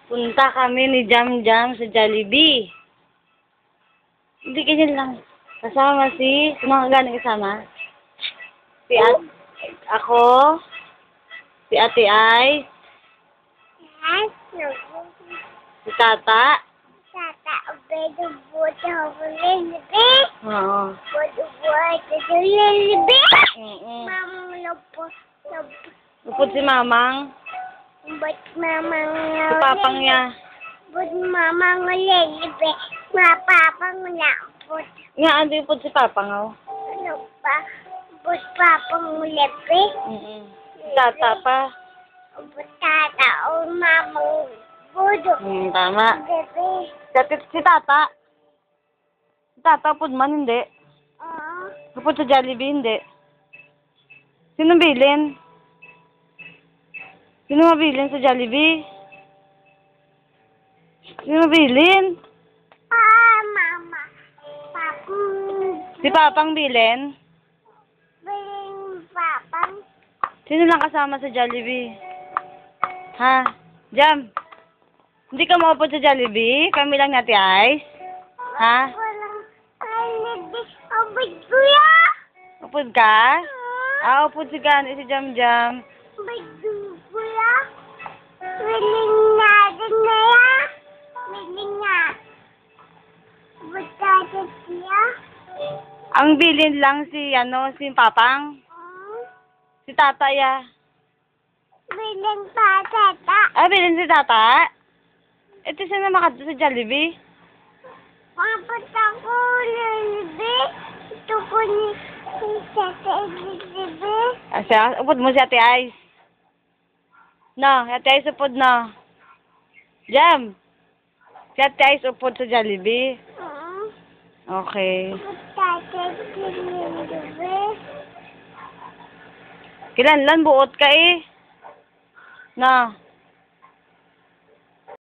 Punta kami ni Jam Jam sa Jollibee. Hindi ganyan lang. Kasama si... Sino nga gano'ng kasama? Si ako. Si Ate Ay. Si Tata. Oo. Upod si Mamang. Si Papang niya. Mamang lilibi. Mapapang lapot. Nga, ando upod si Papang, oh. Ano pa? Bus papang libi. Si Tata pa. Tata o mamang budo. Tama. Libi. Si Tata. Si Tata, upod man, hindi. Oo. Upod sa Jollibee, hindi. Sino bilin? Sino mabilin sa Jollibee? Sino mabilin? Mama. Papang. Si Papang bilin? Biling papang. Sino lang kasama sa Jollibee? Ha? Jam? Hindi ka maupod sa Jollibee? Kami lang natin, Ice? Ha? Walang libi. Abay kuya. Upod ka? Upod si Gani, si Jam Jam. Abay kuya. Wiling natin na yan. Wiling na. Butata siya. Ang bilin lang si Papang. Si Tata, ya. Wiling patata. Bilin si Tata? Ito siya na makadto sa Jollibee. Papunta ko libi. Ito ko ni Tata libi. Siya, upod mo si Ate Ice. No, Ate Ice upod na. Jam. Si Ate Ice upod sa Jollibee. Okay. Butata libi. Kilanlan buot ka eh. Na.